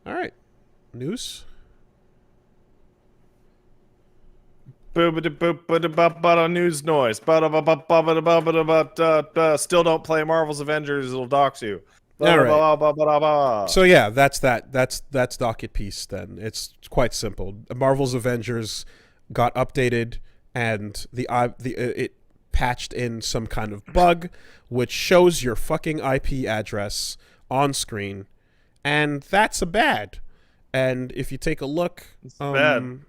All right. News. News noise. Still don't play Marvel's Avengers. It'll dox you. All right. So yeah, that's that. That's docket piece. Then it's quite simple. Marvel's Avengers got updated, and it patched in some kind of bug, which shows your fucking IP address on screen, and that's a bad. And if you take a look, It's bad.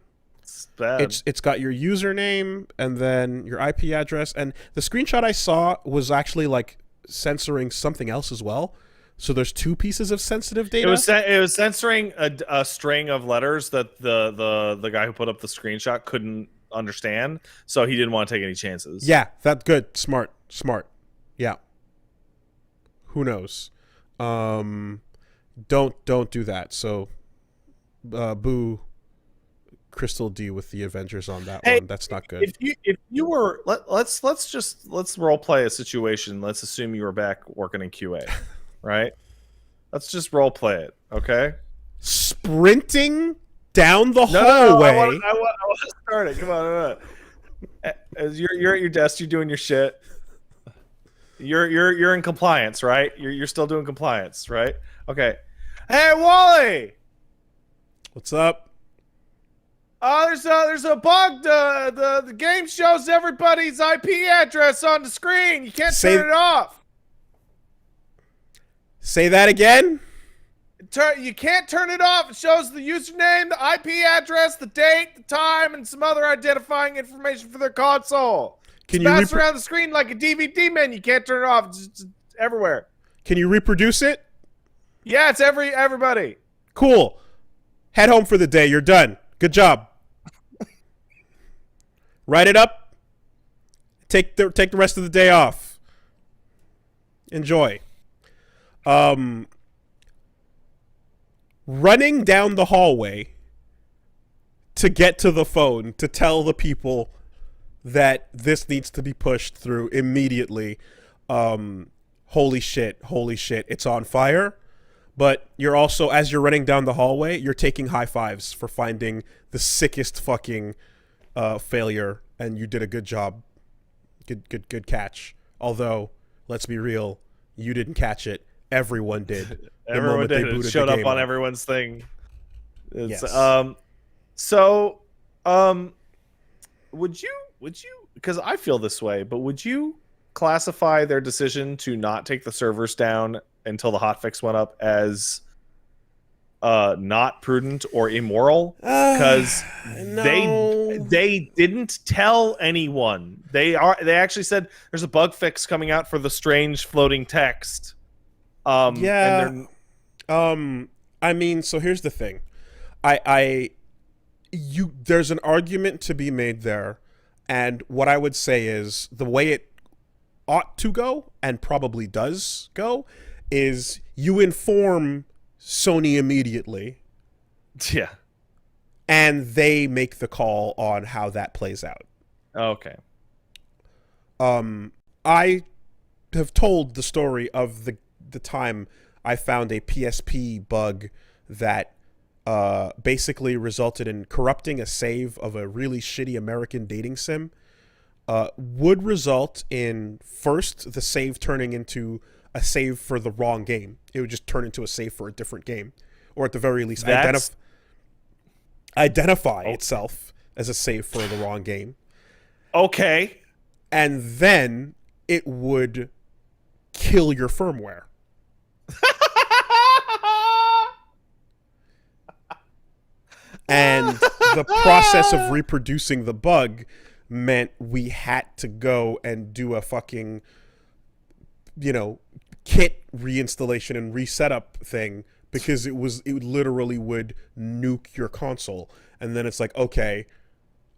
It's bad. it's got your username and then your IP address, and the screenshot I saw was actually like censoring something else as well. So there's two pieces of sensitive data. It was censoring a string of letters that the guy who put up the screenshot couldn't understand, so he didn't want to take any chances. Yeah, that's good. Smart. Yeah. Who knows? Don't do that. So, boo, Crystal D with the Avengers on that Hey, one. That's not good. if you were let's role play a situation. Let's assume you were back working in QA, right? Let's just role play it, okay? Sprinting down the No, hallway. I want to start it. Come on. As you're at your desk, you're doing your shit. You're in compliance, right? You're still doing compliance, right? Okay. Hey, Wally. What's up? There's a bug. The game shows everybody's IP address on the screen. You can't turn it off. Say that again. You can't turn it off. It shows the username, the IP address, the date, the time, and some other identifying information for their console. Can it's you passed around the screen like a DVD menu. You can't turn it off. It's everywhere. Can you reproduce it? Yeah, it's everybody. Cool. Head home for the day. You're done. Good job. Write it up. Take the rest of the day off. Enjoy. Running down the hallway to get to the phone to tell the people that this needs to be pushed through immediately. Holy shit, it's on fire. But you're also, as you're running down the hallway, you're taking high fives for finding the sickest fucking failure, and you did a good job. Good catch. Although, let's be real, you didn't catch it. Everyone did. Everyone did. It showed up on everyone's thing. It's, yes. Would you? Because I feel this way, but would you classify their decision to not take the servers down until the hotfix went up as not prudent or immoral? Because no. they didn't tell anyone. They actually said there's a bug fix coming out for the strange floating text. I mean, so here's the thing. There's an argument to be made there, and what I would say is the way it ought to go, and probably does go, is you inform Sony immediately. Yeah. And they make the call on how that plays out. Okay. I have told the story of the time I found a PSP bug that basically resulted in corrupting a save of a really shitty American dating sim. Would result in first the save turning into a save for the wrong game. It would just turn into a save for a different game, or at the very least identify itself as a save for the wrong game. Okay. And then it would kill your firmware. And the process of reproducing the bug meant we had to go and do a fucking, kit reinstallation and resetup thing, because it literally would nuke your console. And then it's like, okay,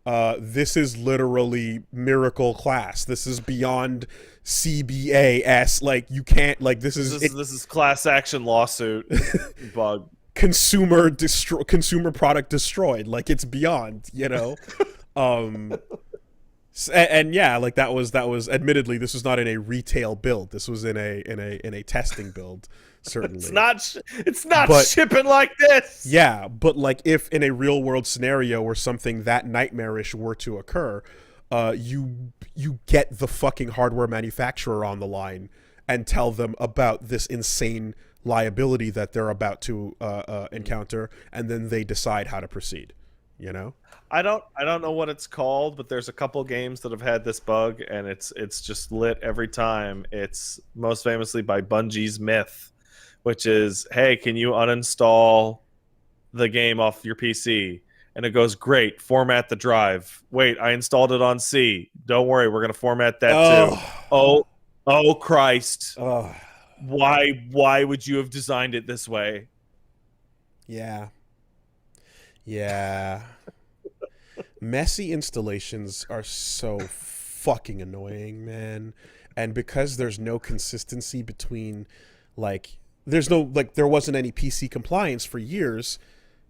this is literally miracle class. This is beyond CBAS. Like, you can't, like, this is class action lawsuit bug. Consumer product destroyed. Like, it's beyond, and yeah, like that was admittedly, this was not in a retail build. This was in a testing build. certainly. It's not But shipping like this. yeah, but like if in a real world scenario where something that nightmarish were to occur, you get the fucking hardware manufacturer on the line and tell them about this insane liability that they're about to encounter, and then they decide how to proceed. You know? I don't know what it's called, but there's a couple games that have had this bug, and it's just lit every time. It's most famously by Bungie's Myth, which is, hey, can you uninstall the game off your PC? And it goes, great, format the drive. Wait, I installed it on C. Don't worry, we're gonna format that too. Oh Christ. Oh, Why would you have designed it this way? yeah. Yeah. Messy installations are so fucking annoying, man. And because there's no consistency between, like, there wasn't any PC compliance for years.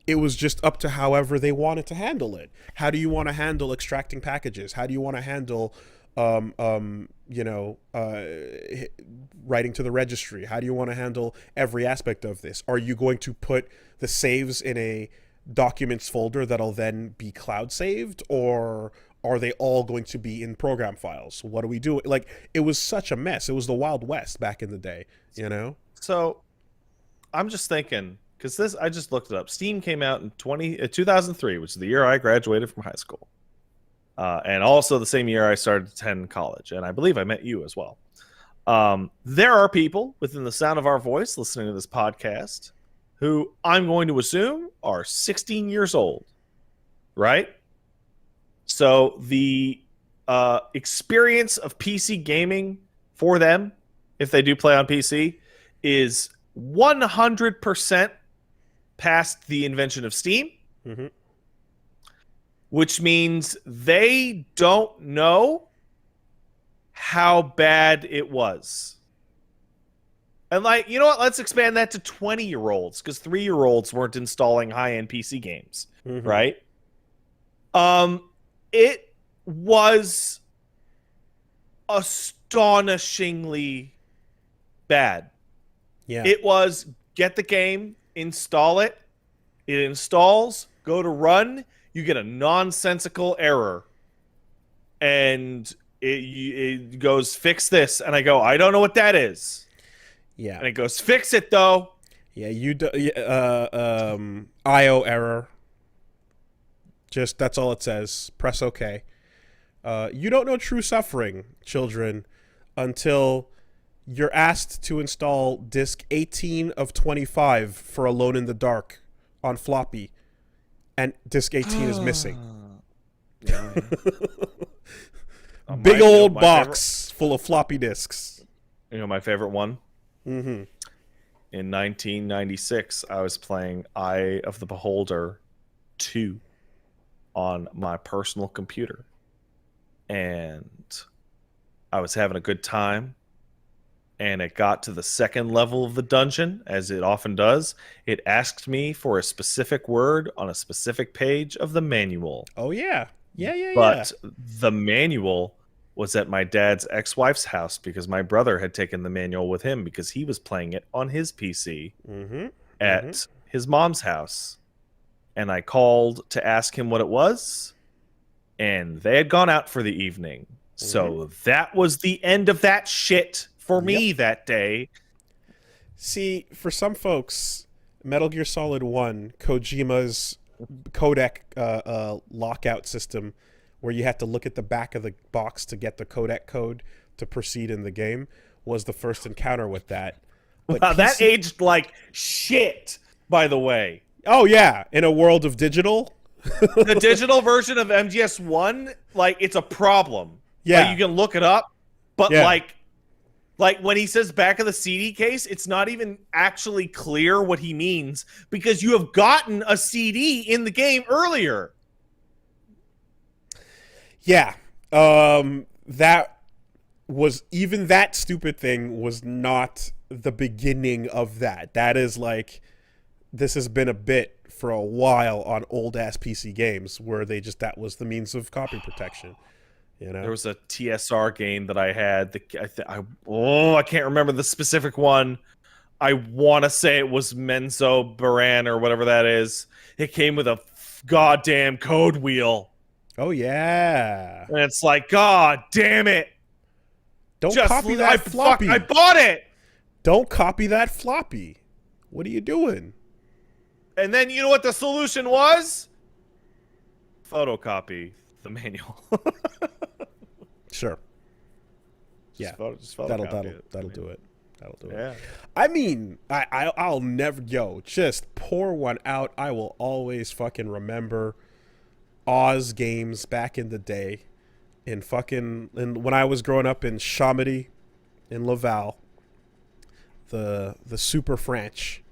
It was just up to however they wanted to handle it. How do you want to handle extracting packages? How do you want to handle, writing to the registry? How do you want to handle every aspect of this? Are you going to put the saves in a documents folder that'll then be cloud saved, or are they all going to be in program files? What do we do? Like, it was such a mess. It was the Wild West back in the day, you know? So I'm just thinking, because I just looked it up. Steam came out in 2003, which is the year I graduated from high school. And also the same year I started to attend college. And I believe I met you as well. There are people within the sound of our voice listening to this podcast who I'm going to assume are 16 years old, right? So the experience of PC gaming for them, if they do play on PC, is 100% past the invention of Steam, which means they don't know how bad it was. And like, you know what? Let's expand that to 20-year-olds, because 3-year-olds weren't installing high-end PC games, right? It was astonishingly bad. Yeah. It was get the game, install it. It installs, go to run, you get a nonsensical error. And it goes, fix this. And I go, I don't know what that is. Yeah. And it goes, fix it though. Yeah, IO error. Just, that's all it says. Press OK. You don't know true suffering, children, until you're asked to install disk 18 of 25 for Alone in the Dark on floppy, and disk 18 is missing. Yeah. Big old box full of floppy disks. You know my favorite one? Mm-hmm. In 1996, I was playing Eye of the Beholder 2 on my personal computer. And I was having a good time. And it got to the second level of the dungeon, as it often does. It asked me for a specific word on a specific page of the manual. Oh, yeah. Yeah. But the manual was at my dad's ex-wife's house because my brother had taken the manual with him because he was playing it on his PC at his mom's house. And I called to ask him what it was, and they had gone out for the evening. So that was the end of that shit for me that day. See, for some folks, Metal Gear Solid 1, Kojima's codec lockout system, where you had to look at the back of the box to get the codec code to proceed in the game, was the first encounter with that. But wow, that aged like shit, by the way. Oh, yeah. In a world of digital. The digital version of MGS1, like, it's a problem. Yeah. Like, you can look it up, but Yeah. like when he says back of the CD case, it's not even actually clear what he means because you have gotten a CD in the game earlier. Yeah. That stupid thing was not the beginning of that. That is like, this has been a bit for a while on old ass PC games where that was the means of copy protection. You know? There was a TSR game that I had. I can't remember the specific one. I want to say it was Menzo Baran or whatever that is. It came with a goddamn code wheel. Oh yeah. And it's like, God damn it. Don't copy that floppy. I bought it. Don't copy that floppy. What are you doing? And then you know what the solution was? Photocopy the manual. Sure. Yeah. Just That'll photocopy do it. That'll do it. Yeah. I mean, I'll never just pour one out. I will always fucking remember Oz games back in the day when I was growing up in Chamonix in Laval. The Super French.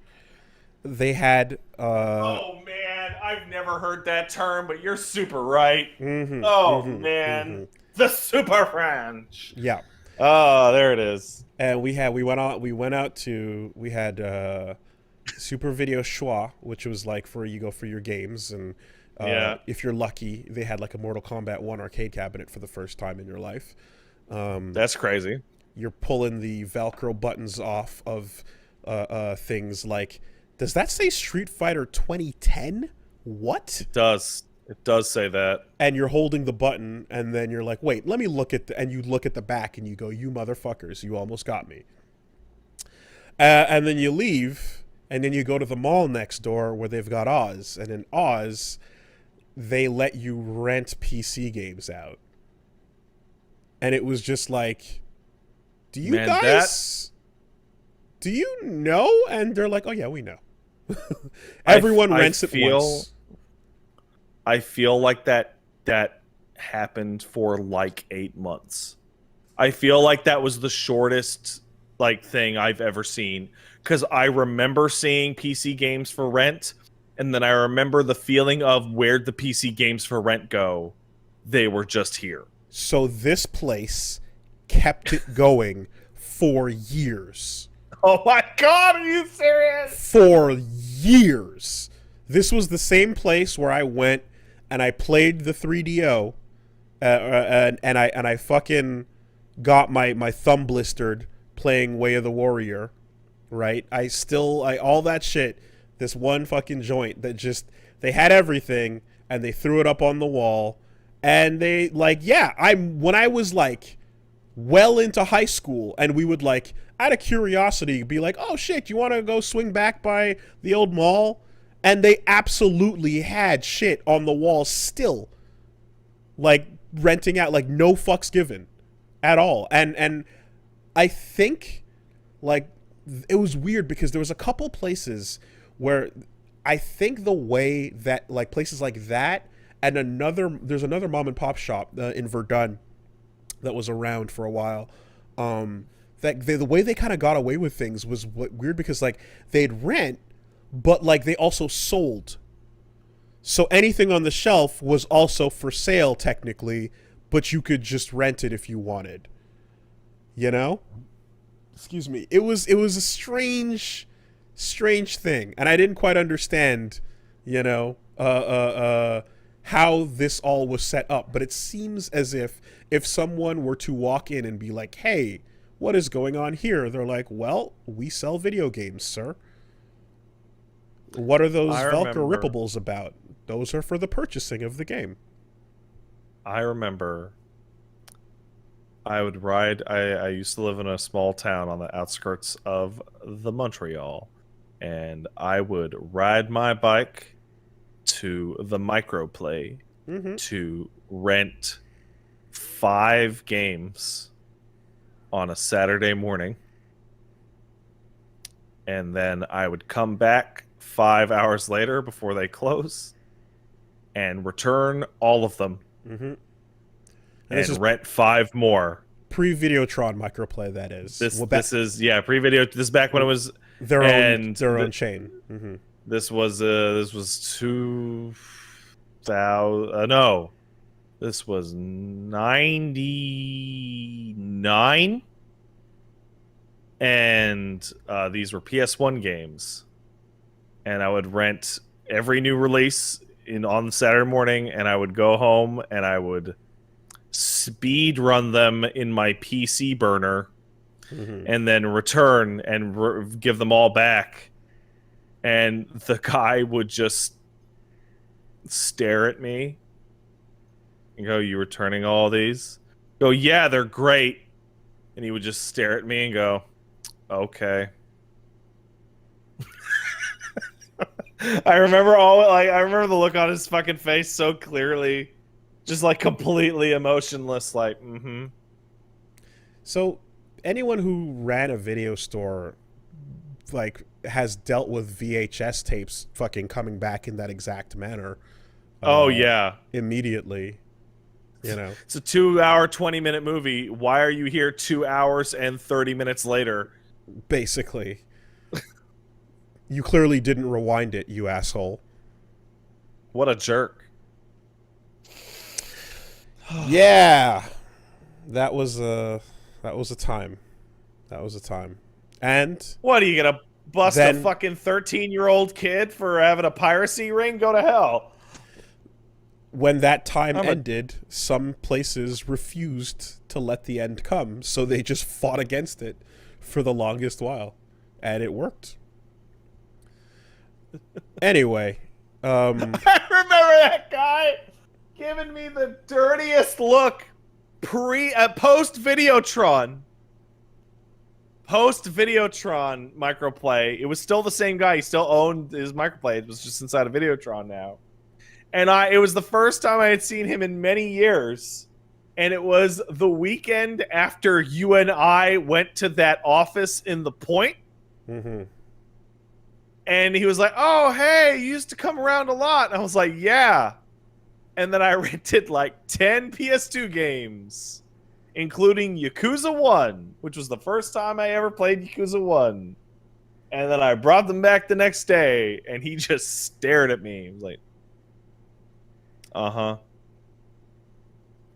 They had oh man, I've never heard that term, but you're super right. Man, the Super French. Yeah. Oh, there it is. And we had Super Video Choix, which was like for your games, and if you're lucky, they had like a Mortal Kombat 1 arcade cabinet for the first time in your life. That's crazy. You're pulling the Velcro buttons off of things like, does that say Street Fighter 2010? What? It does. It does say that. And you're holding the button, and then you're like, wait, let me look at and you look at the back, and you go, you motherfuckers, you almost got me. And then you leave, and then you go to the mall next door where they've got Oz. And in Oz, they let you rent PC games out. And it was just like, do you guys... Do you know? And they're like, oh, yeah, we know. Everyone rents it once. I feel like that happened for like 8 months. I feel like that was the shortest like thing I've ever seen, because I remember seeing PC games for rent, and then I remember the feeling of where'd the PC games for rent go? They were just here. So this place kept it going for years. Oh my God, are you serious? For years. This was the same place where I went and I played the 3DO, and I fucking got my thumb blistered playing Way of the Warrior, right? All that shit, this one fucking joint that just, they had everything and they threw it up on the wall, and they when I was like well into high school, and we would like, out of curiosity, be like, oh shit, you want to go swing back by the old mall? And they absolutely had shit on the wall still, like renting out, like no fucks given at all. And I think like it was weird because there was a couple places where I think the way that like places like that, and there's another mom and pop shop in Verdun that was around for a while. The way they kind of got away with things was weird, because like they'd rent, but like they also sold. So anything on the shelf was also for sale technically, but you could just rent it if you wanted. You know? Excuse me. It was a strange thing, and I didn't quite understand, how this all was set up. But it seems as if someone were to walk in and be like, "Hey, what is going on here?" They're like, "Well, we sell video games, sir." What are those Velcro rippables about? Those are for the purchasing of the game. I remember I would ride. I used to live in a small town on the outskirts of the Montreal, and I would ride my bike to the Microplay to rent 5 games on a Saturday morning, and then I would come back 5 hours later before they close and return all of them and rent 5 more. Pre-Videotron Microplay, that is. This is pre-video. This is back when it was their own chain. This was 2000. No, this was 99, and these were PS1 games. And I would rent every new release on the Saturday morning, and I would go home and I would speed run them in my PC burner and then return and give them all back. And the guy would just stare at me and go, "You returning all these?" Go, "Yeah, they're great." And he would just stare at me and go, "Okay." I remember I remember the look on his fucking face so clearly, just like completely emotionless, like, mm-hmm. So, anyone who ran a video store, like, has dealt with VHS tapes fucking coming back in that exact manner. Oh yeah, immediately. You know, it's a 2-hour, 20-minute movie. Why are you here 2 hours and 30 minutes later? Basically. You clearly didn't rewind it, you asshole. What a jerk. Yeah. That was a time. That was a time. And what are you gonna bust then, a fucking 13-year-old kid for having a piracy ring? Go to hell. When that time ended, some places refused to let the end come, so they just fought against it for the longest while, and it worked. Anyway, I remember that guy giving me the dirtiest look post Videotron. Post Videotron microplay. It was still the same guy. He still owned his microplay. It was just inside of Videotron now. And it was the first time I had seen him in many years. And it was the weekend after you and I went to that office in the Point. Mm-hmm. And he was like, "Oh, hey, you used to come around a lot." And I was like, "Yeah." And then I rented like 10 PS2 games, including Yakuza 1, which was the first time I ever played Yakuza 1. And then I brought them back the next day, and he just stared at me. He was like, "Uh-huh.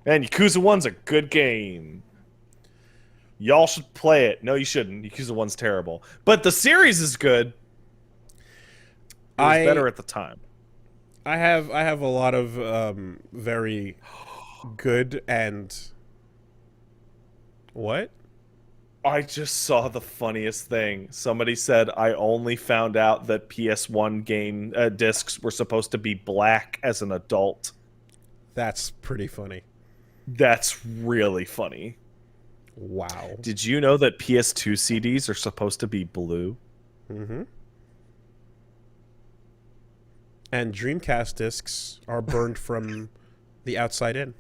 Man, Yakuza 1's a good game. Y'all should play it." No, you shouldn't. Yakuza 1's terrible. But the series is good. It was better at the time. I have a lot of very good and what? I just saw the funniest thing. Somebody said, "I only found out that PS1 game discs were supposed to be black as an adult." That's pretty funny. That's really funny. Wow. Did you know that PS2 CDs are supposed to be blue? Mm-hmm. And Dreamcast discs are burned from the outside in.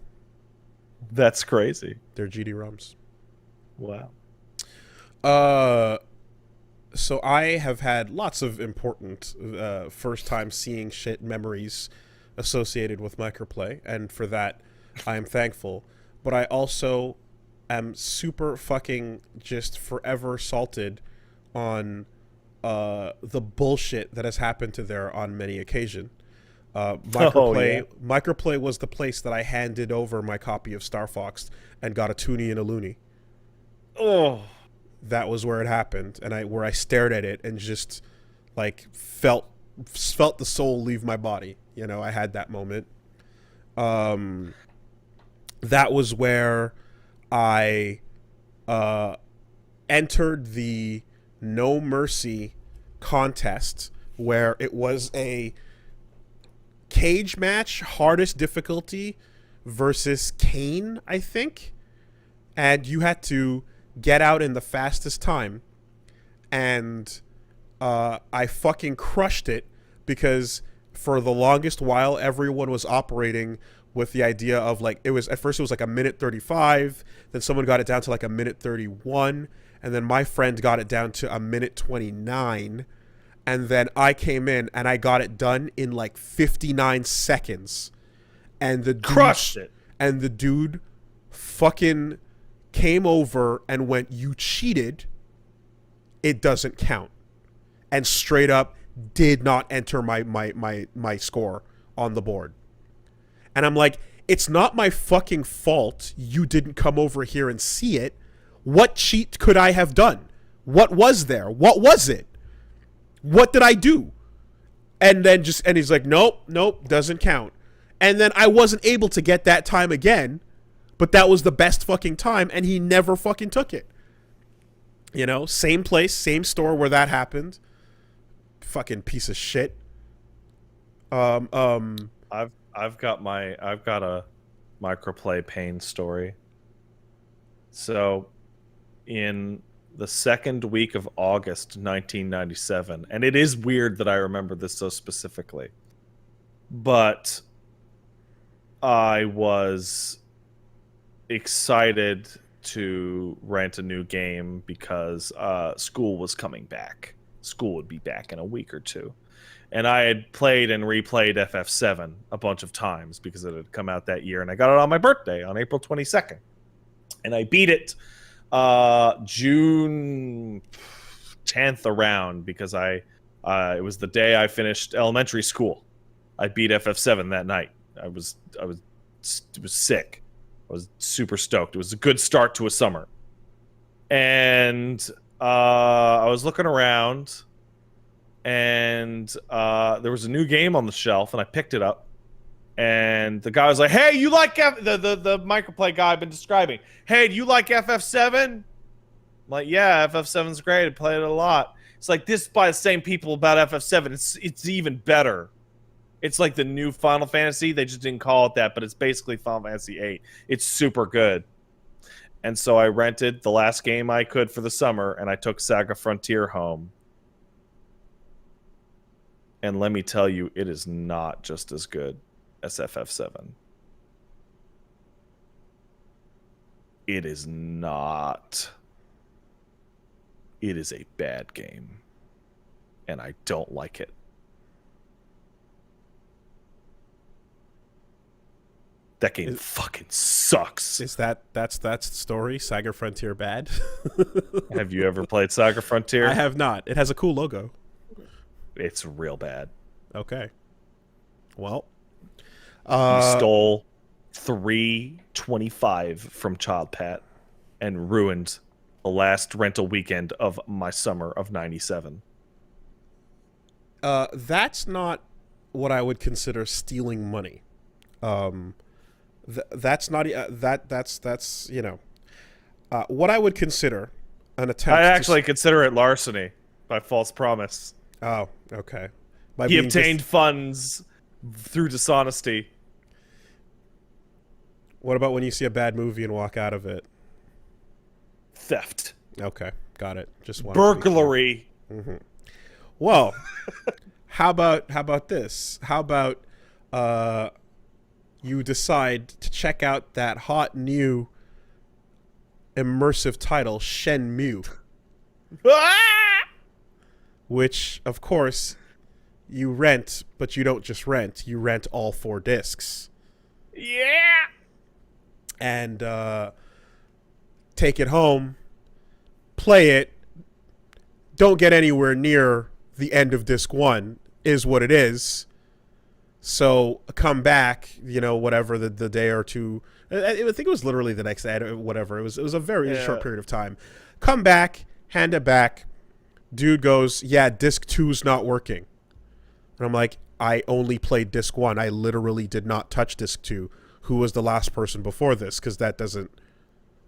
That's crazy. They're GD-ROMs. Wow. So I have had lots of important first time seeing shit memories associated with microplay, and for that I am thankful. But I also am super fucking just forever salted on the bullshit that has happened to there on many occasions. Microplay was the place that I handed over my copy of Star Fox and got a toonie and a loony. Oh, that was where it happened, and where I stared at it and just like felt the soul leave my body. You know, I had that moment. That was where I entered the No Mercy contest, where it was a cage match, hardest difficulty versus Kane, I think, and you had to get out in the fastest time, and I fucking crushed it, because for the longest while everyone was operating with the idea of like, at first it was like a minute 35, then someone got it down to like a minute 31, and then my friend got it down to a minute 29, and then I came in and I got it done in like 59 seconds, and the dude crushed it, and the dude fucking came over and went, "You cheated, it doesn't count," and straight up did not enter my score on the board. And I'm like, it's not my fucking fault you didn't come over here and see it. What cheat could I have done? What was there? What was it? What did I do? And then and he's like, nope, doesn't count. And then I wasn't able to get that time again, but that was the best fucking time, and he never fucking took it. You know, same place, same store where that happened. Fucking piece of shit. Um, um, I've got a microplay pain story. So in the second week of August 1997, and it is weird that I remember this so specifically, but I was excited to rent a new game because school was coming back. School would be back in a week or two. And I had played and replayed FF7 a bunch of times because it had come out that year, and I got it on my birthday on April 22nd. And I beat it June 10th around because it was the day I finished elementary school. I beat FF7 that night. It was sick. I was super stoked. It was a good start to a summer. And I was looking around, and there was a new game on the shelf, and I picked it up. And the guy was like, "Hey, you like the microplay guy I've been describing? Hey, do you like FF7?" I'm like, "Yeah, FF7's great. I played it a lot." It's like, this is by the same people about FF7. It's even better. It's like the new Final Fantasy. They just didn't call it that, but it's basically Final Fantasy VIII. It's super good. And so I rented the last game I could for the summer, and I took Saga Frontier home. And let me tell you, it is not just as good as FF7. It is not. It is a bad game. And I don't like it. That game fucking sucks. That's the story? Saga Frontier bad? Have you ever played Saga Frontier? I have not. It has a cool logo. It's real bad. Okay. Well, you stole 325 from Child Pat and ruined the last rental weekend of my summer of 97. That's not what I would consider stealing money. That's not that's you know what I would consider an attempt. I actually consider it larceny by false promise. Oh, okay. He obtained funds through dishonesty. What about when you see a bad movie and walk out of it? Theft. Okay, got it. Just burglary. Mm-hmm. Well, how about this? How about you decide to check out that hot new immersive title, Shenmue, which of course you rent, but you don't just rent. You rent all 4 discs. Yeah. And take it home, play it. Don't get anywhere near the end of disc 1 is what it is. So come back, you know, whatever the day or two. I think it was literally the next day, whatever. It was a very short period of time. Come back, hand it back. Dude goes, "Yeah, disc 2's not working." And I'm like, "I only played disc 1. I literally did not touch disc 2. Who was the last person before this? Because that doesn't."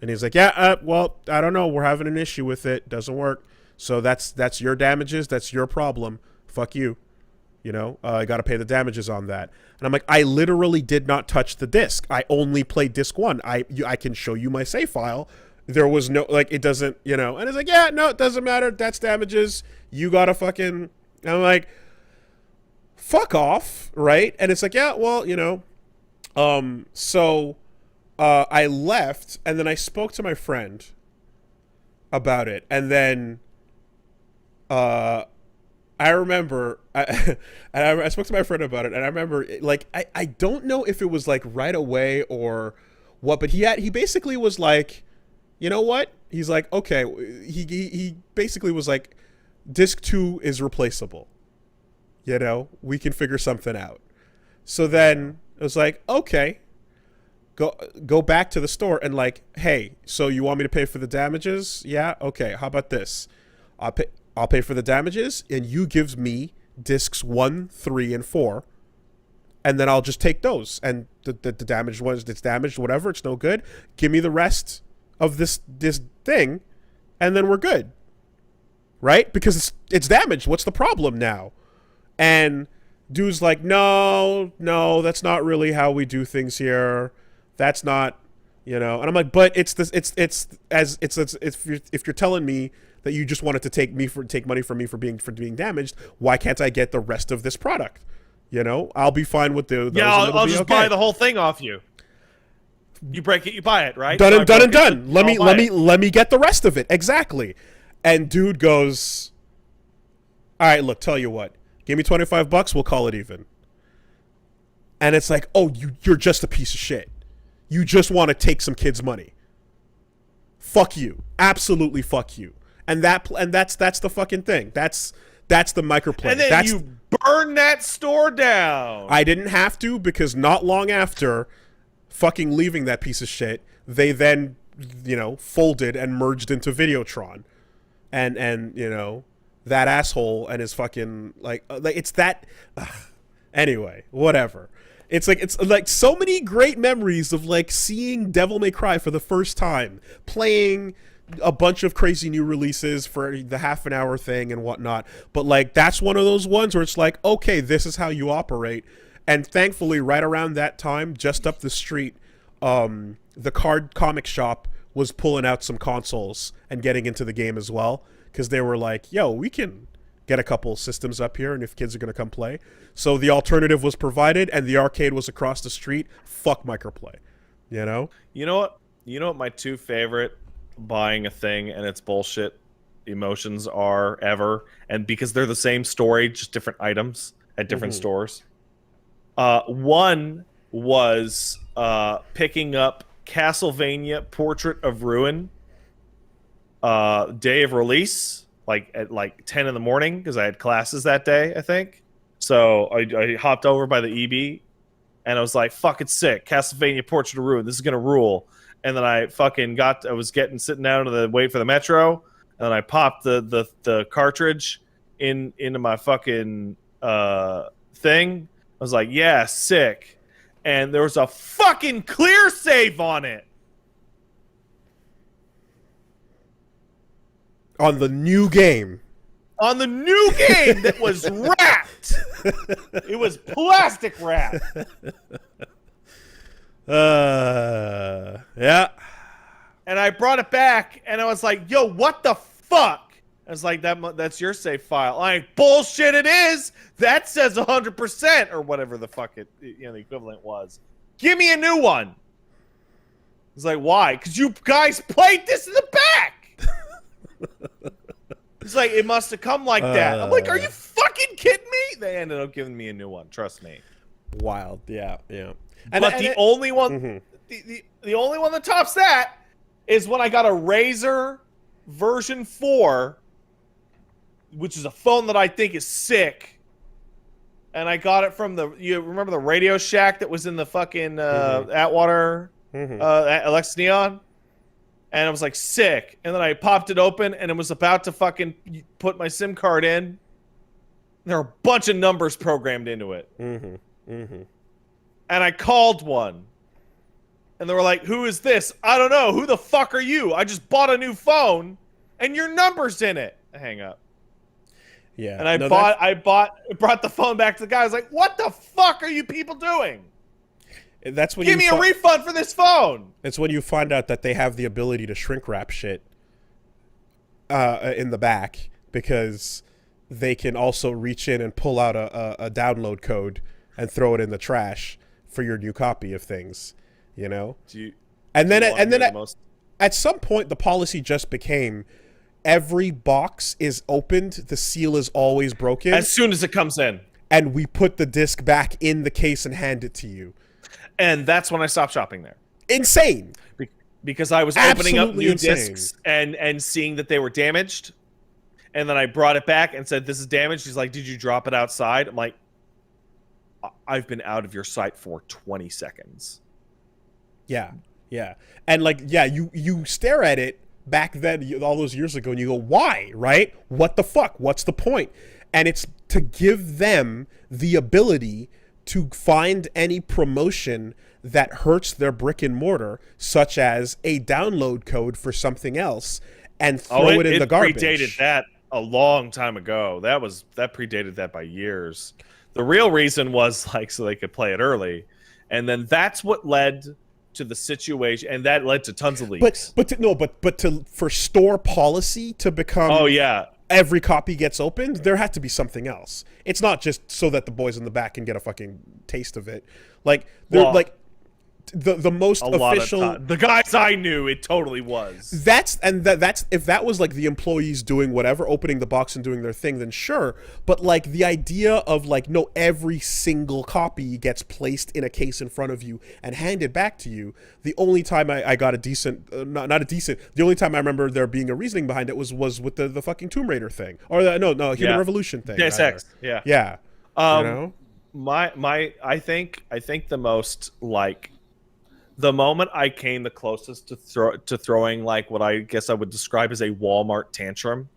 And he's like, "Yeah, well, I don't know. We're having an issue with it. Doesn't work. So that's your damages. That's your problem. Fuck you. You know, I got to pay the damages on that." And I'm like, "I literally did not touch the disc. I only played disc 1. I can show you my save file. There was no, like, it doesn't, you know." And it's like, "Yeah, no, it doesn't matter. That's damages. You got to fucking," and I'm like, "Fuck off." Right. And it's like, "Yeah, well, you know." So I left, and then I spoke to my friend about it, and then I remember I spoke to my friend about it, and I remember, like, I don't know if it was like right away or what, but he basically was like, "You know what?" He's like, "Okay." He basically was like, "Disc 2 is replaceable. You know, we can figure something out." So then it was like, "Okay, go back to the store and like, hey, so you want me to pay for the damages? Yeah, okay. How about this? I'll pay for the damages, and you give me discs 1, 3, and 4, and then I'll just take those. And the damaged ones, it's damaged, whatever, it's no good. Give me the rest of this thing, and then we're good." right? Because it's damaged. What's the problem now? And dude's like, no, that's not really how we do things here. That's not, And I'm like, but it's this, if you're telling me that you just wanted to take money from me for being damaged, why can't I get the rest of this product? I'll be fine with those. Yeah, I'll just buy the whole thing off you. You break it, you buy it, right? Done and done. Let me get the rest of it. Exactly. And dude goes, all right, look, tell you what, give me $25, we'll call it even. And it's like, oh, you're just a piece of shit. You just want to take some kids' money. Fuck you. Absolutely fuck you. And that's the fucking thing. That's the microplay. And then you burn that store down. I didn't have to, because not long after fucking leaving that piece of shit, they then, folded and merged into Videotron. And that asshole and his fucking like it's that anyway, whatever. It's like so many great memories of like seeing Devil May Cry for the first time, playing a bunch of crazy new releases for the half an hour thing and whatnot. But like, that's one of those ones where it's like, okay, this is how you operate. And thankfully, right around that time, just up the street, the card comic shop was pulling out some consoles and getting into the game as well, because they were like, yo, we can get a couple systems up here, and if kids are going to come play. So the alternative was provided, and the arcade was across the street. Fuck microplay. You know what my two favorite buying a thing and it's bullshit emotions are ever, and because they're the same story, just different items at different stores. One was picking up Castlevania Portrait of Ruin day of release, like at like 10 in the morning, because I had classes that day, I think. So I hopped over by the EB and I was like, fuck, it's sick. Castlevania Portrait of Ruin. This is going to rule. And then I fucking sitting down to the wait for the metro, and then I popped the cartridge into my fucking thing. I was like, yeah, sick. And there was a fucking clear save on it. On the new game. On the new game that was wrapped. It was plastic wrapped. Yeah. And I brought it back, and I was like, yo, what the fuck? I was like, that's your save file. I'm like, bullshit, it is. That says 100%, or whatever the fuck the equivalent was. Give me a new one. It's like, why? Because you guys played this in the back. It's like, it must have come like that. I'm like, are you fucking kidding me? They ended up giving me a new one. Trust me. Wild. Yeah. But the only one, the only one that tops that is when I got a Razer version 4, which is a phone that I think is sick. And I got it from you remember the Radio Shack that was in the fucking Atwater, Alex Neon? And I was like, sick. And then I popped it open, and it was about to fucking put my SIM card in. And there were a bunch of numbers programmed into it. And I called one. And they were like, who is this? I don't know. Who the fuck are you? I just bought a new phone, and your number's in it. I hang up. Yeah. And I brought the phone back to the guy. I was like, what the fuck are you people doing? That's when Give me a refund for this phone. It's when you find out that they have the ability to shrink wrap shit in the back, because they can also reach in and pull out a download code and throw it in the trash for your new copy of things, And then at some point the policy just became, every box is opened, the seal is always broken as soon as it comes in, and we put the disc back in the case and hand it to you. And that's when I stopped shopping there. Insane. Because I was opening up new discs and seeing that they were damaged. And then I brought it back and said, this is damaged. He's like, did you drop it outside? I'm like, I've been out of your sight for 20 seconds. Yeah. And you stare at it back then, all those years ago, and you go, why, right? What the fuck? What's the point? And it's to give them the ability to find any promotion that hurts their brick and mortar, such as a download code for something else, and throw it in the garbage. Predated that. a long time ago. That predated that by years. The real reason was like so they could play it early, and then that's what led to the situation, and that led to tons of leaks. For store policy to Oh become yeah, every copy gets opened, there had to be something else. It's not just so that the boys in the back can get a fucking taste of it. Like they're Well, like the most a lot official. of time. The guys I knew, it totally was. That's if that was like the employees doing whatever, opening the box and doing their thing, then sure. But like the idea of like no, every single copy gets placed in a case in front of you and handed back to you. The only time I got a decent, not a decent. The only time I remember there being a reasoning behind it was with the fucking Tomb Raider thing, or no Human Revolution thing. Deus Ex, yeah. Yeah. You know? I think the most like the moment I came the closest to throwing like what I guess I would describe as a Walmart tantrum,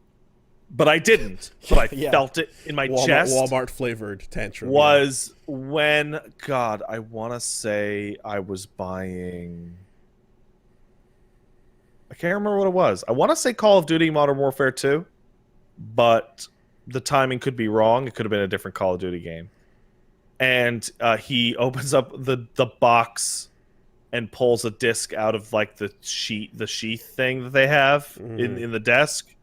but I didn't. But I felt it in my chest. Walmart flavored tantrum was when God, I want to say I was buying. I can't remember what it was. I want to say Call of Duty Modern Warfare 2, but the timing could be wrong. It could have been a different Call of Duty game. And he opens up the box and pulls a disc out of like the sheath thing that they have in the desk.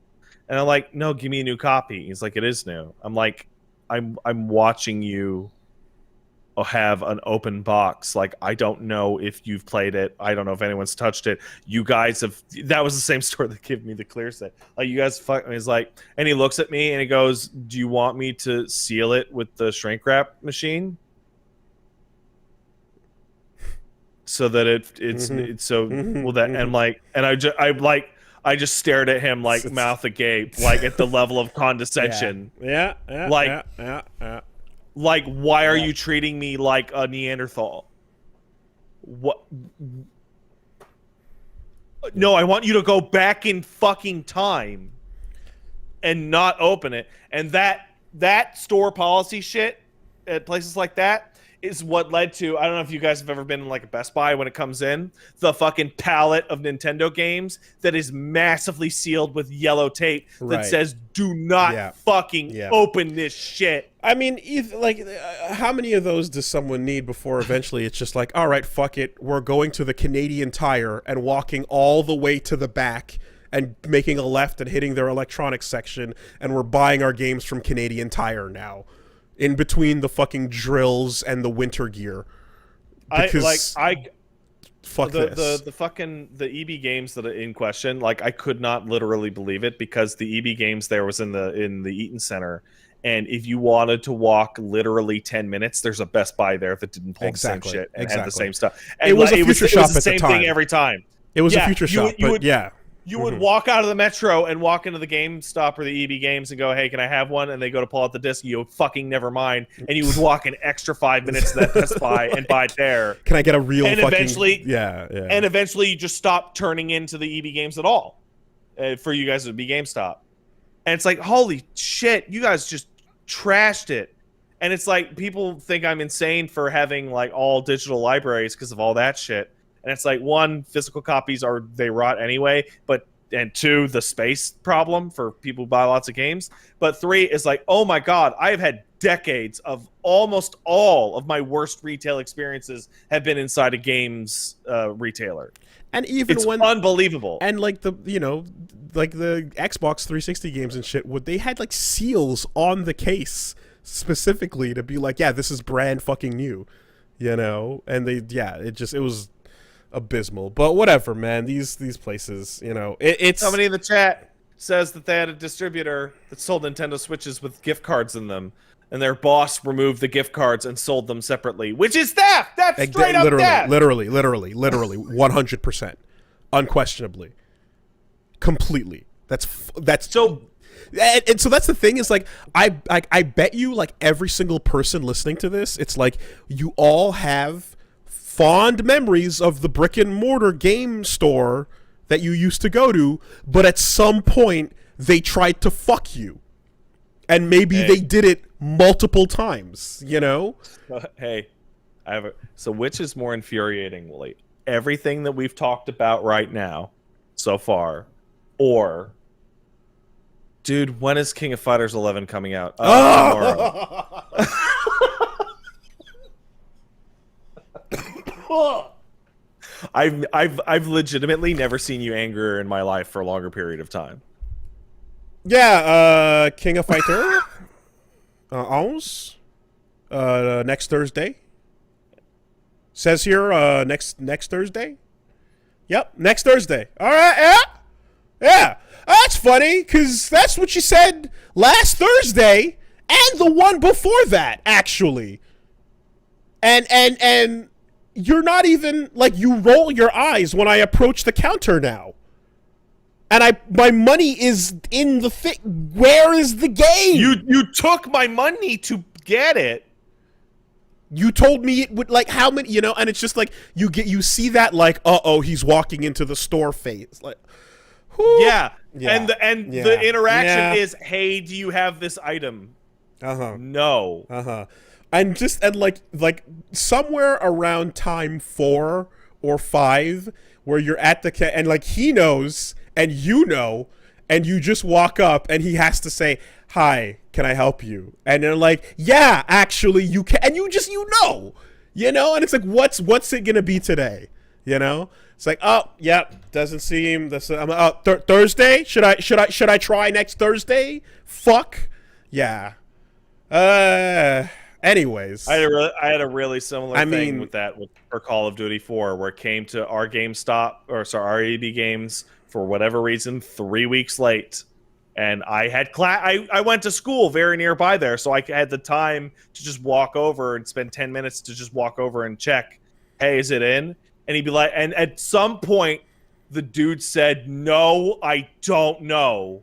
And I'm like, no, give me a new copy. He's like, it is new. I'm like, I'm watching you have an open box. Like, I don't know if you've played it. I don't know if anyone's touched it. You guys have. That was the same store that gave me the clear set. Like, you guys fuck. He's like, and he looks at me and he goes, "Do you want me to seal it with the shrink wrap machine?" So that it's well that and like and I just stared at him like mouth agape, like at the level of condescension. Yeah. Like, why are you treating me like a Neanderthal? What? No, I want you to go back in fucking time and not open it. And that store policy shit at places like that is what led to, I don't know if you guys have ever been in like a Best Buy when it comes in, the fucking pallet of Nintendo games that is massively sealed with yellow tape that says, do not fucking open this shit. I mean, how many of those does someone need before eventually it's just like, all right, fuck it, we're going to the Canadian Tire and walking all the way to the back and making a left and hitting their electronics section, and we're buying our games from Canadian Tire now. In between the fucking drills and the winter gear, because fuck this. The EB games that are in question, like I could not literally believe it because the EB games there was in the Eaton Center, and if you wanted to walk literally 10 minutes, there's a Best Buy there that didn't pull the same shit and had the same stuff. And it was a Future Shop at the time. Same thing every time. It was a Future Shop, but yeah. You would walk out of the Metro and walk into the GameStop or the EB Games and go, hey, can I have one? And they go to pull out the disc. You would fucking never mind. And you would walk an extra 5 minutes to that Best Buy and buy it there. Can I get a real and fucking... Eventually, yeah. And eventually you just stop turning into the EB Games at all. For you guys, it would be GameStop. And it's like, holy shit, you guys just trashed it. And it's like, people think I'm insane for having like all digital libraries because of all that shit. And it's like, one, physical copies they rot anyway, and two, the space problem for people who buy lots of games. But three is like, oh my God, I have had decades of almost all of my worst retail experiences have been inside a games retailer. And even it's unbelievable. And like the Xbox 360 games and shit, they had like seals on the case specifically to be like, yeah, this is brand fucking new, you know? And it was abysmal, but whatever, man. These places, you know, it's somebody in the chat says that they had a distributor that sold Nintendo Switches with gift cards in them, and their boss removed the gift cards and sold them separately, which is theft. That's straight up theft. Literally 100%, unquestionably, completely. That's so. And so that's the thing is like I bet you like every single person listening to this, it's like you all have fond memories of the brick and mortar game store that you used to go to, but at some point they tried to fuck you, and maybe they did it multiple times, you know? Hey, so which is more infuriating, Willie? Everything that we've talked about right now so far, or Dude, when is King of Fighters 11 coming out? Tomorrow. I've legitimately never seen you angrier in my life for a longer period of time. Yeah, King of Fighter. 11. Next Thursday. Says here, next Thursday. Yep, next Thursday. All right, yeah. Yeah. That's funny, because that's what you said last Thursday and the one before that, actually. And you're not even, like, you roll your eyes when I approach the counter now. And my money is in the thing. Where is the game? You took my money to get it. You told me it would, like, how many, and it's just like you see that, like, uh-oh, he's walking into the store phase. Like, whew. Yeah. And the interaction is, hey, do you have this item? No. And like somewhere around time 4 or 5 where you're at the and like he knows and and you just walk up and he has to say, hi, can I help you? And they're like, yeah, actually you can. And you just, and it's like, what's it gonna be today? It's like, oh, yep, doesn't seem this. Thursday? Should I try next Thursday? Fuck, yeah. Anyways, I had a really similar thing with for Call of Duty 4, where it came to our our EB games for whatever reason 3 weeks late, and I had I went to school very nearby there, so I had the time to just walk over and spend 10 minutes to just walk over and check. Hey, is it in? And he'd be like, and at some point, the dude said, no, I don't know.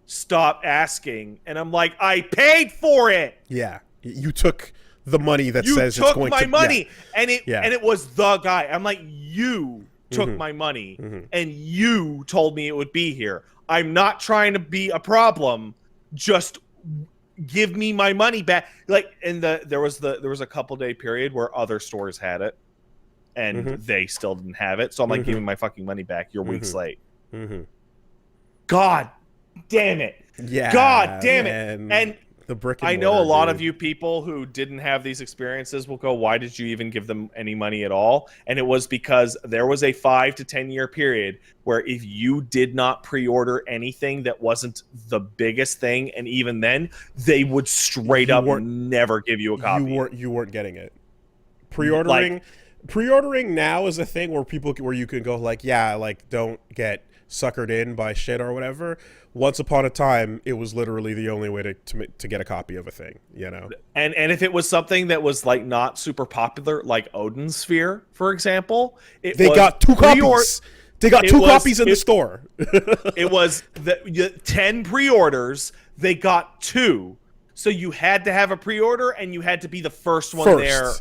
Stop asking. And I'm like, I paid for it. Yeah. You took the money that says it's going to... You took my money. Yeah. And it was the guy. I'm like, you took my money. And you told me it would be here. I'm not trying to be a problem. Just give me my money back. Like, there was a couple-day period where other stores had it. And they still didn't have it. So I'm like, give me my fucking money back. You're weeks late. God damn it. Yeah. God damn it. And the brick I know a lot of you people who didn't have these experiences will go, why did you even give them any money at all? And it was because there was a 5 to 10 year period where if you did not pre-order anything that wasn't the biggest thing, and even then, they would straight up never give you a copy. You weren't getting it. Pre-ordering now is a thing where you can go like, yeah, like don't get suckered in by shit or whatever. Once upon a time, it was literally the only way to get a copy of a thing, And if it was something that was like not super popular, like Odin's Sphere, for example, they got 2 copies. They got 2 copies in the store. It was 10 pre-orders. They got 2. So you had to have a pre-order, and you had to be the first one there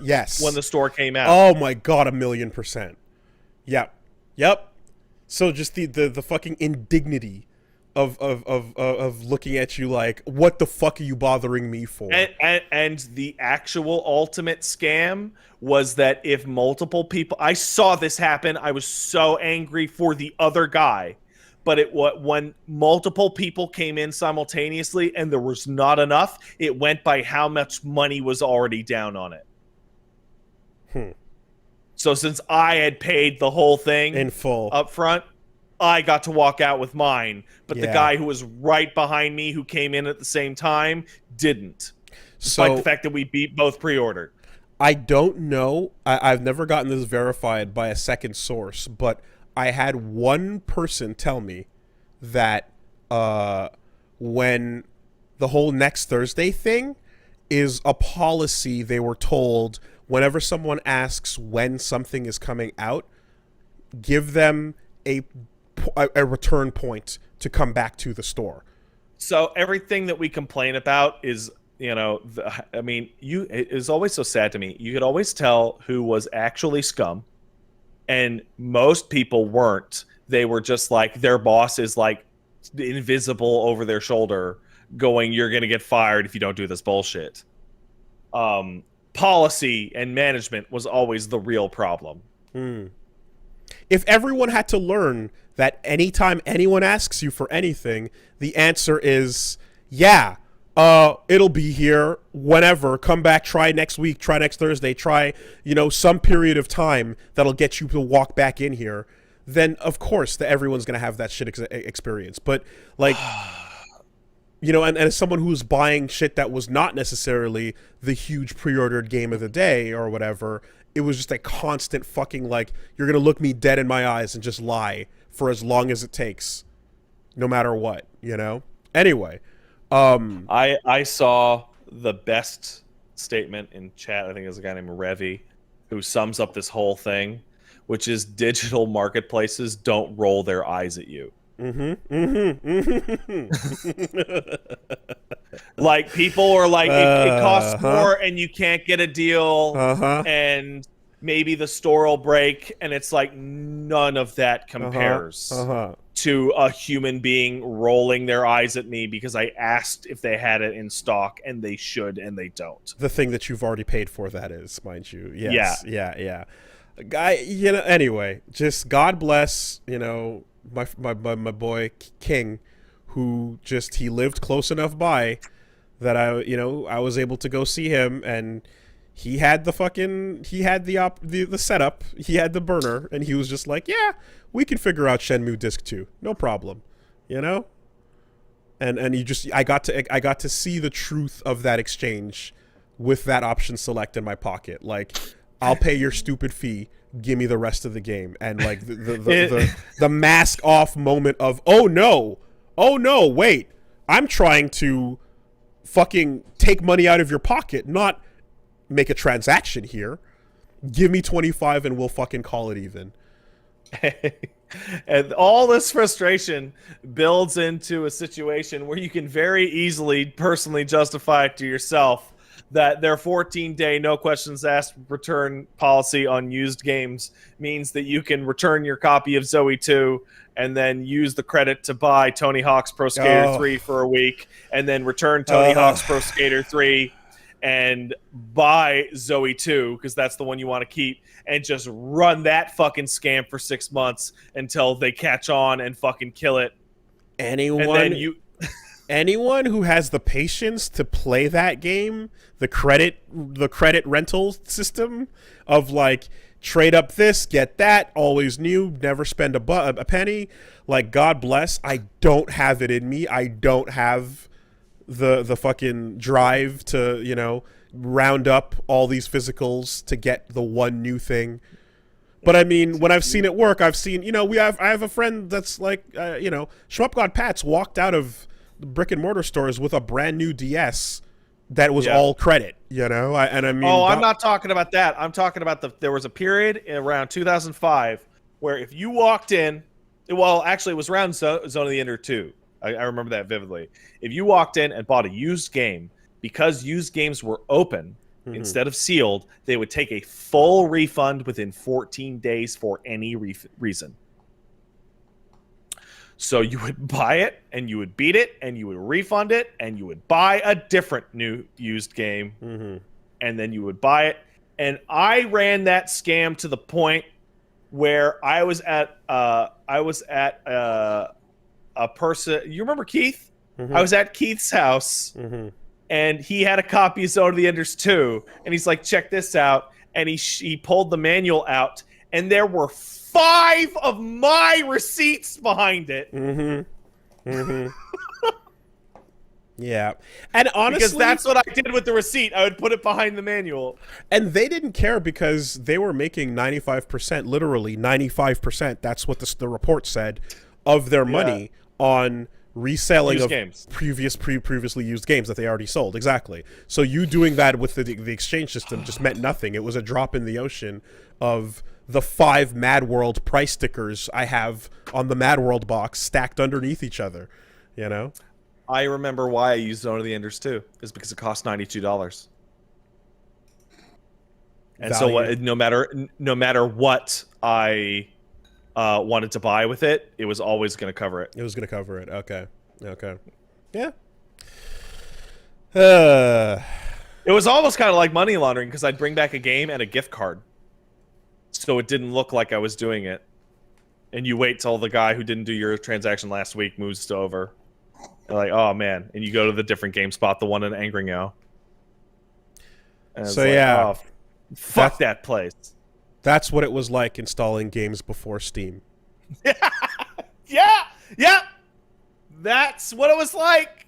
when the store came out. Oh my god, 1,000,000%. Yep. So just the fucking indignity of looking at you like, what the fuck are you bothering me for? And the actual ultimate scam was that if multiple people... I saw this happen. I was so angry for the other guy. But when multiple people came in simultaneously and there was not enough, it went by how much money was already down on it. So since I had paid the whole thing in full up front, I got to walk out with mine. But the guy who was right behind me, who came in at the same time, didn't. Despite the fact that we both pre-ordered. I don't know. I've never gotten this verified by a second source, but I had one person tell me that when the whole next Thursday thing is a policy, they were told whenever someone asks when something is coming out, give them a return point to come back to the store. So everything that we complain about is, it is always so sad to me. You could always tell who was actually scum. And most people weren't. They were just like, their boss is like invisible over their shoulder going, you're going to get fired if you don't do this bullshit. Policy and management was always the real problem. If everyone had to learn that anytime anyone asks you for anything, the answer is, yeah, it'll be here whenever. Come back, try next week, try next Thursday, try, some period of time that'll get you to walk back in here, then of course everyone's going to have that shit experience. But like, and as someone who's buying shit that was not necessarily the huge pre-ordered game of the day or whatever, it was just a constant fucking like, you're going to look me dead in my eyes and just lie for as long as it takes, no matter what, Anyway. I saw the best statement in chat. I think there's a guy named Revi who sums up this whole thing, which is digital marketplaces don't roll their eyes at you. Like, people are like, it costs more and you can't get a deal, and maybe the store will break, and it's like, none of that compares to a human being rolling their eyes at me because I asked if they had it in stock, and they should, and they don't. The thing that you've already paid for, that is, mind you. Yes. Yeah. Guy, anyway, just God bless, my boy King, who just, he lived close enough by that I was able to go see him, and he had the setup, he had the burner, and he was just like, yeah, we can figure out Shenmue Disc 2, no problem, and I got to see the truth of that exchange with that option select in my pocket. Like, I'll pay your stupid fee, give me the rest of the game. And like the mask off moment of, oh no, wait, I'm trying to fucking take money out of your pocket, not make a transaction here. Give me 25 and we'll fucking call it even. And all this frustration builds into a situation where you can very easily personally justify it to yourself that their 14-day no questions asked return policy on used games means that you can return your copy of Zoe 2 and then use the credit to buy Tony Hawk's Pro Skater 3 for a week, and then return Tony Hawk's Pro Skater 3 and buy Zoe 2, because that's the one you want to keep, and just run that fucking scam for 6 months until they catch on and fucking kill it. Anyone who has the patience to play that game, the credit rental system of like, trade up this, get that, always new, never spend a penny, like, God bless. I don't have it in me. I don't have the fucking drive to, round up all these physicals to get the one new thing. But I mean, when I've seen it work, I've seen, I have a friend that's like, Shmup God Pats walked out of the brick and mortar stores with a brand new DS that was all credit, I'm not talking about that. I'm talking about there was a period around 2005 where if you walked in, well, actually it was around Zone of the Ender 2. I remember that vividly. If you walked in and bought a used game, because used games were open instead of sealed, they would take a full refund within 14 days for any reason. So you would buy it, and you would beat it, and you would refund it, and you would buy a different new used game, and then you would buy it. And I ran that scam to the point where I was at a person. You remember Keith? I was at Keith's house, and he had a copy of Zone of the Enders 2, and he's like, "Check this out," and he pulled the manual out, and there were 5 of my receipts behind it. Yeah. And honestly, because that's what I did with the receipt. I would put it behind the manual. And they didn't care because they were making 95%, literally 95%. That's what the report said, of their money on reselling used of games. previously used games that they already sold. Exactly. So you doing that with the exchange system just meant nothing. It was a drop in the ocean of the 5 Mad World price stickers I have on the Mad World box stacked underneath each other, I remember why I used Zone of the Enders 2 is because it cost $92. And value. So no matter what I wanted to buy with it, it was always going to cover it. It was going to cover it. Okay. Yeah. It was almost kind of like money laundering, because I'd bring back a game and a gift card, so it didn't look like I was doing it. and you wait till the guy who didn't do your transaction last week moves over. And like, oh man, and you go to the different GameSpot, the one in Angringo. And So yeah, oh, fuck that place. That's what it was like installing games before Steam. Yeah, yeah, that's what it was like.